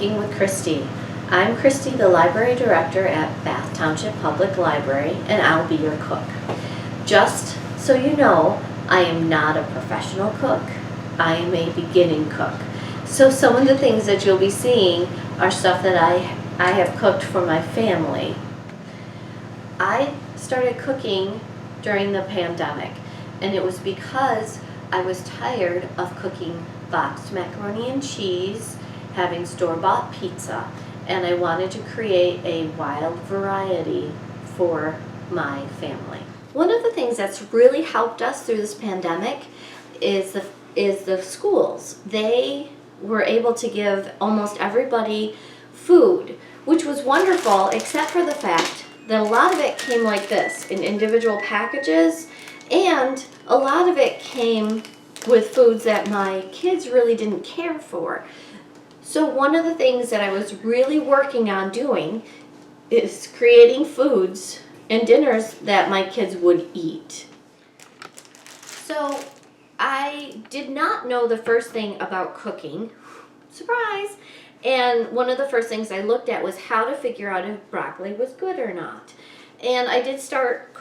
Cooking with Kristie. I'm Kristie, the Library Director at Bath Township Public Library, and I'll be your cook. Just so you know, I am not a professional cook. I am a beginning cook. So some of the things that you'll be seeing are stuff that I have cooked for my family. I started cooking during the pandemic, and it was because I was tired of cooking boxed macaroni and cheese, having store-bought pizza, and I wanted to create a wild variety for my family. One of the things that's really helped us through this pandemic is the schools. They were able to give almost everybody food, which was wonderful, except for the fact that a lot of it came like this, in individual packages, and a lot of it came with foods that my kids really didn't care for. So one of the things that I was really working on doing is creating foods and dinners that my kids would eat. So I did not know the first thing about cooking. Surprise! And one of the first things I looked at was how to figure out if broccoli was good or not. And I did start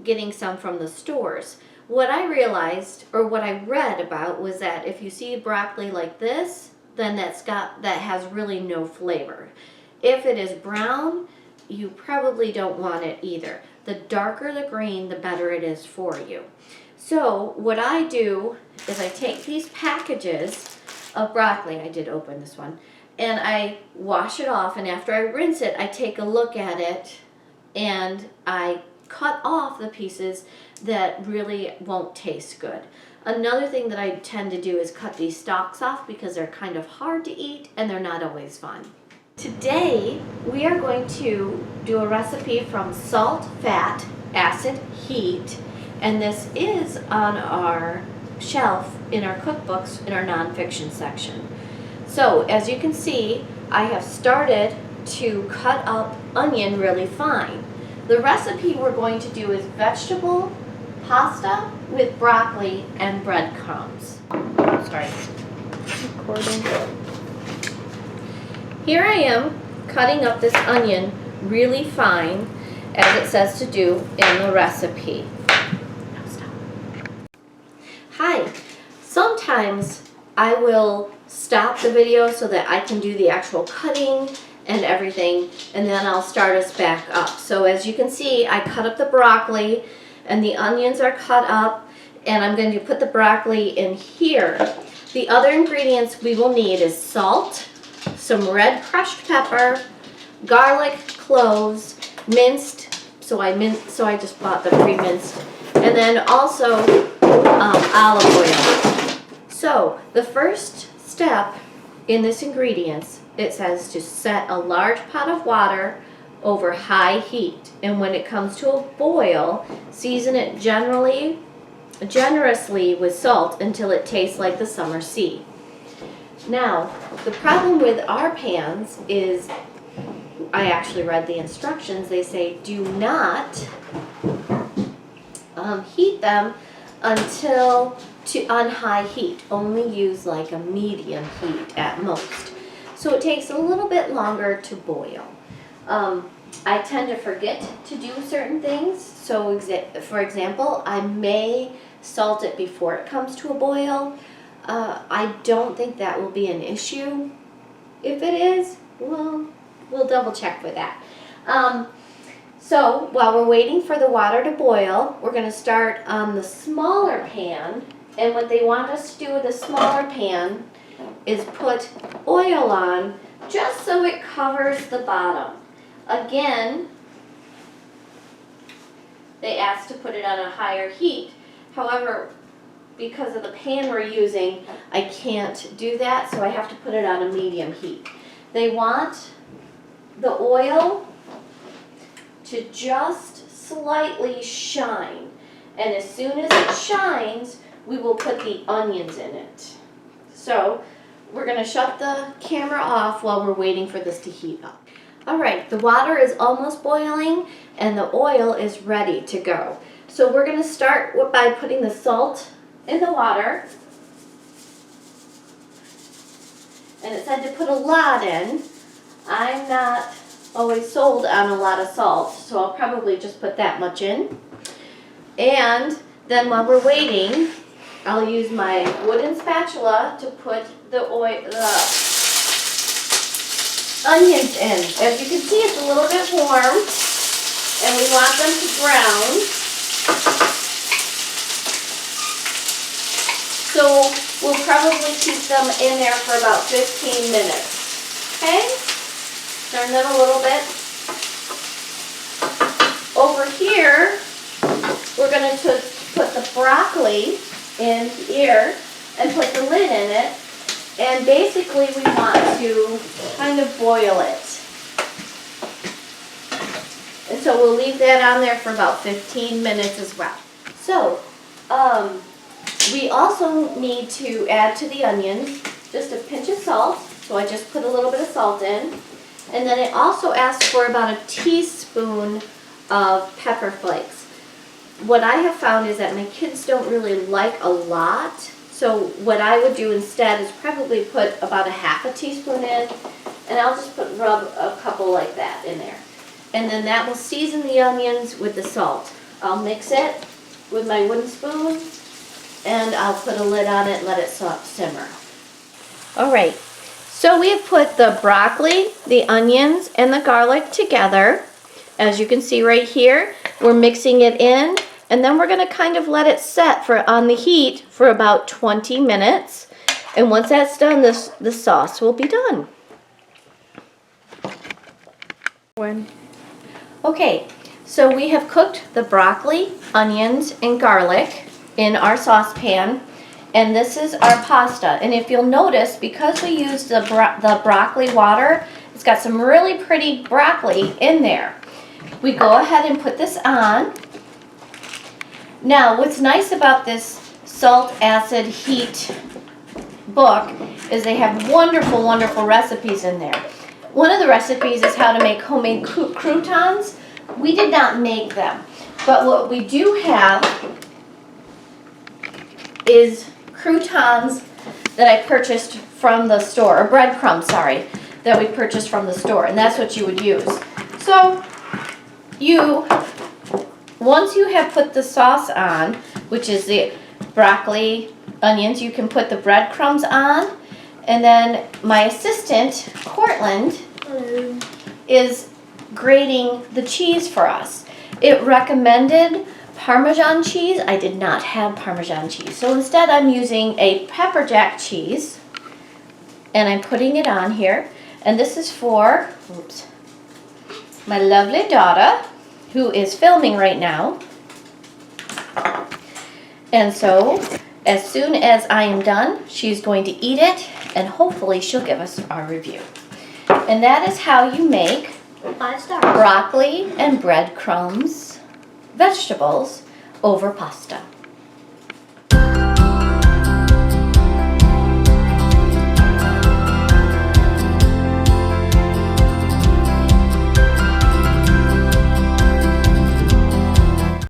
getting some from the stores. What I realized, or what I read about, was that if you see broccoli like this, then that has really no flavor. If it is brown, you probably don't want it either. The darker the green, the better it is for you. So what I do is I take these packages of broccoli, I did open this one, and I wash it off, and after I rinse it, I take a look at it and I cut off the pieces that really won't taste good. Another thing that I tend to do is cut these stalks off because they're kind of hard to eat and they're not always fun. Today we are going to do a recipe from salt, fat, acid, heat, and this is on our shelf in our cookbooks in our nonfiction section. So as you can see, I have started to cut up onion really fine. The recipe we're going to do is vegetable pasta with broccoli and breadcrumbs. Sorry. Recording. Here I am cutting up this onion really fine, as it says to do in the recipe. No, stop. Hi. Sometimes I will stop the video so that I can do the actual cutting and everything, and then I'll start us back up. So as you can see, I cut up the broccoli and the onions are cut up, and I'm going to put the broccoli in here. The other ingredients we will need is salt, some red crushed pepper, garlic, cloves, minced, so I just bought the pre-minced, and then also olive oil. So the first step in this ingredients, it says to set a large pot of water over high heat, and when it comes to a boil, season it generously with salt until it tastes like the summer sea. Now, the problem with our pans is, I actually read the instructions, they say do not heat them until on high heat. Only use like a medium heat at most. So it takes a little bit longer to boil. I tend to forget to do certain things. So for example, I may salt it before it comes to a boil. I don't think that will be an issue. If it is, well, we'll double check for that. So while we're waiting for the water to boil, we're going to start on the smaller pan. And what they want us to do with the smaller pan is put oil on just so it covers the bottom. Again, they asked to put it on a higher heat. However, because of the pan we're using, I can't do that, so I have to put it on a medium heat. They want the oil to just slightly shine. And as soon as it shines, we will put the onions in it. So we're going to shut the camera off while we're waiting for this to heat up. Alright, the water is almost boiling and the oil is ready to go. So we're going to start by putting the salt in the water. and it said to put a lot in. I'm not always sold on a lot of salt, so I'll probably just put that much in. And then while we're waiting, I'll use my wooden spatula to put the onions in. As you can see, it's a little bit warm, and we want them to brown. So we'll probably keep them in there for about 15 minutes. Okay? Turn them a little bit. Over here, we're going to put the broccoli in here and put the lid in it. And basically we want to kind of boil it. And so we'll leave that on there for about 15 minutes as well. So, we also need to add to the onions just a pinch of salt. So I just put a little bit of salt in. And then it also asks for about a teaspoon of pepper flakes. What I have found is that my kids don't really like a lot. So what I would do instead is probably put about a half a teaspoon in. And I'll just rub a couple like that in there. And then that will season the onions with the salt. I'll mix it with my wooden spoon. And I'll put a lid on it and let it simmer. All right, so we have put the broccoli, the onions, and the garlic together. As you can see right here, we're mixing it in, and then we're going to kind of let it set on the heat for about 20 minutes. And once that's done, the sauce will be done. Okay, so we have cooked the broccoli, onions, and garlic in our saucepan, and this is our pasta. And if you'll notice, because we used the broccoli water, it's got some really pretty broccoli in there. We go ahead and put this on. Now, what's nice about this salt, acid, heat book is they have wonderful, wonderful recipes in there. One of the recipes is how to make homemade croutons. We did not make them, but what we do have is croutons that I purchased from the store, or breadcrumbs, sorry, that we purchased from the store, and that's what you would use. So once you have put the sauce on, which is the broccoli, onions, you can put the breadcrumbs on, and then my assistant, Cortland, is grating the cheese for us. It recommended Parmesan cheese. I did not have Parmesan cheese, so instead I'm using a pepper jack cheese, and I'm putting it on here. And this is for my lovely daughter, who is filming right now. And so as soon as I am done, she's going to eat it, and hopefully she'll give us our review. And that is how you make 5 stars. Broccoli and breadcrumbs vegetables over pasta.